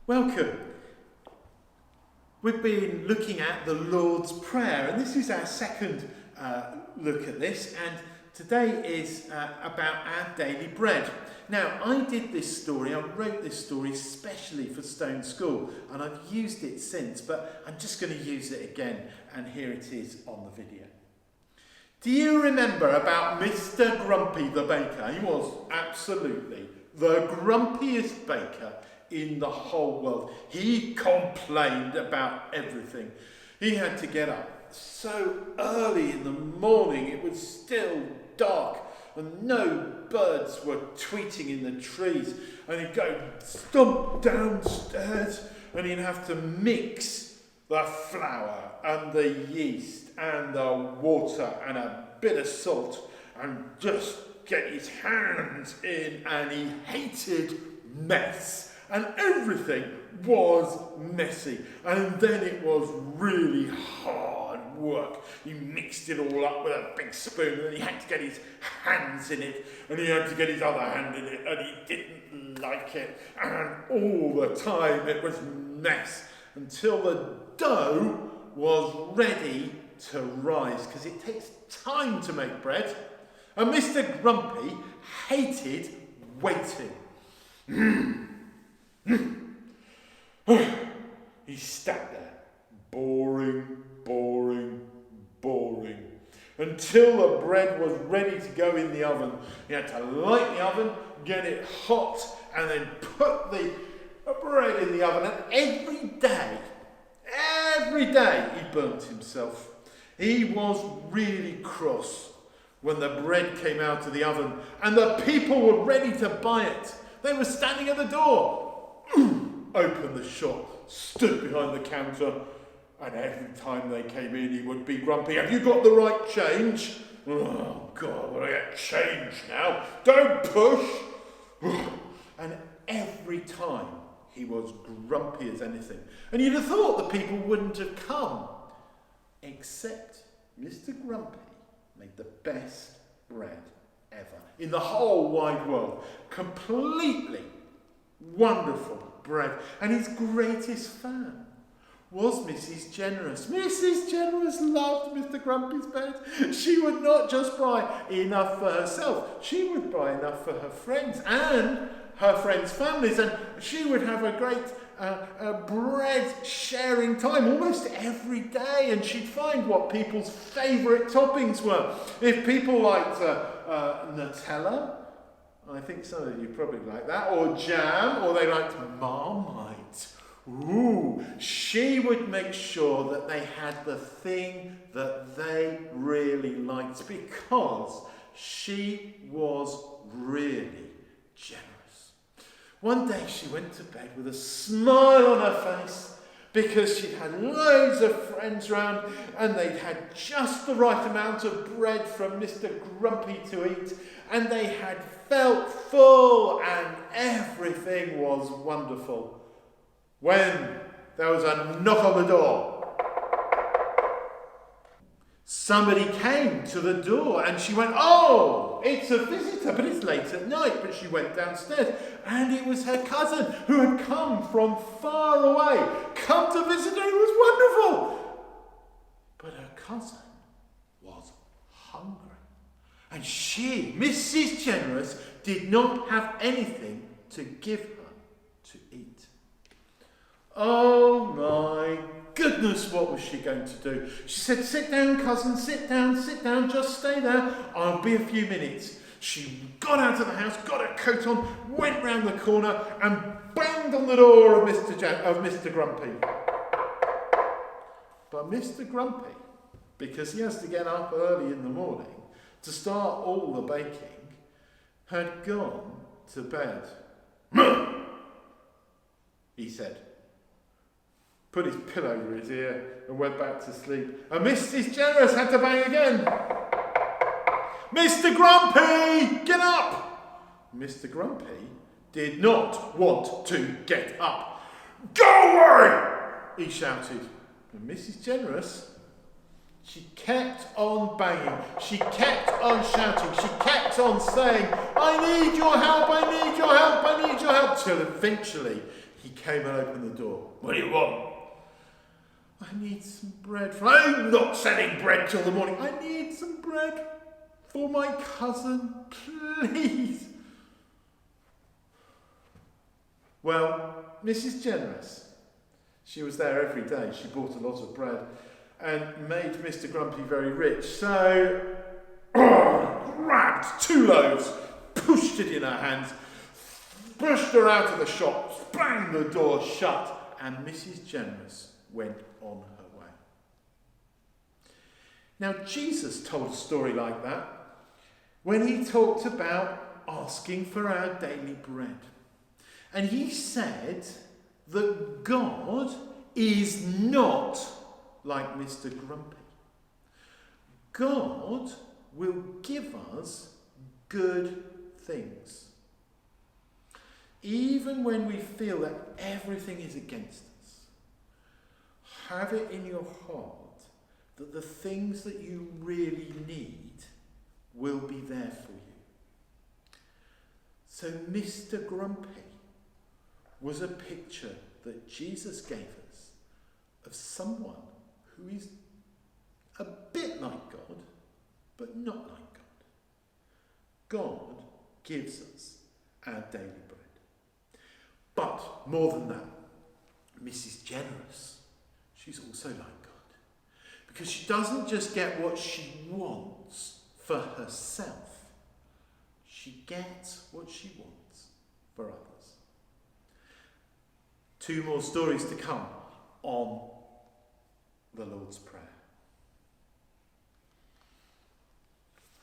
Welcome. We've been looking at the Lord's Prayer, and this is our second look at this, and today is about our daily bread. Now, I did this story, I wrote this story especially for Stone School, and I've used it since, but I'm just going to use it again, and here it is on the video. Do you remember about Mr. Grumpy the baker? He was absolutely the grumpiest baker in the whole world. He complained about everything. He had to get up so early in the morning, it was still dark and no birds were tweeting in the trees, and he'd go stomp downstairs and he'd have to mix the flour and the yeast and the water and a bit of salt and just get his hands in, and he hated mess. And everything was messy. And then it was really hard work. He mixed it all up with a big spoon, and he had to get his hands in it, and he had to get his other hand in it, and he didn't like it. And all the time it was mess, until the dough was ready to rise, because it takes time to make bread. And Mr. Grumpy hated waiting. He sat there, boring, until the bread was ready to go in the oven. He had to light the oven, get it hot, and then put the bread in the oven. And every day, he burnt himself. He was really cross when the bread came out of the oven and the people were ready to buy it. They were standing at the door. Opened the shop, stood behind the counter, and every time they came in, he would be grumpy. Have you got the right change? Oh, God, will I get change now? Don't push. And every time, he was grumpy as anything. And you'd have thought the people wouldn't have come. Except Mr. Grumpy made the best bread ever in the whole wide world. Completely wonderful bread. And his greatest fan was Mrs. Generous. Mrs. Generous loved Mr. Grumpy's bread. She would not just buy enough for herself, she would buy enough for her friends and her friends' families, and she would have a great bread sharing time almost every day, and she'd find what people's favourite toppings were. If people liked Nutella, I think some of you probably like that, or jam, or they liked Marmite. Ooh, she would make sure that they had the thing that they really liked, because she was really generous. One day she went to bed with a smile on her face, because she'd had loads of friends round and they'd had just the right amount of bread from Mr. Grumpy to eat, and they had felt full and everything was wonderful. When there was a knock on the door. Somebody came to the door and she went, "Oh, it's a visitor, but it's late at night." But she went downstairs and it was her cousin who had come from far away, come to visit her. It was wonderful. But her cousin was hungry. And she, Mrs. Generous, did not have anything to give her to eat. Oh my goodness, what was she going to do? She said, "Sit down, cousin, sit down, just stay there. I'll be a few minutes." She got out of the house, got her coat on, went round the corner and banged on the door of Mr. Grumpy. But Mr. Grumpy, because he has to get up early in the morning to start all the baking, had gone to bed. He said, put his pillow over his ear and went back to sleep. And Mrs. Generous had to bang again. "Mr. Grumpy, get up!" Mr. Grumpy did not want to get up. "Go away!" he shouted. And Mrs. Generous, she kept on banging, she kept on shouting, she kept on saying, "I need your help, I need your help, I need your help," till eventually He came and opened the door. What do you want? I need some bread. I'm not selling bread till the morning. I need some bread for my cousin, please. Well, Mrs. Generous, she was there every day. She bought a lot of bread and made Mr. Grumpy very rich. So, grabbed 2 loaves, pushed it in her hands, pushed her out of the shop, banged the door shut, and Mrs. Generous went on her way. Now, Jesus told a story like that when he talked about asking for our daily bread. And he said that God is not like Mr. Grumpy. God will give us good things. Even when we feel that everything is against us, have it in your heart that the things that you really need will be there for you. So Mr. Grumpy was a picture that Jesus gave us of someone who is a bit like God, but not like God. God gives us our daily bread. But more than that, Mrs. Generous, she's also like God. Because she doesn't just get what she wants for herself, she gets what she wants for others. 2 more stories to come on the Lord's Prayer.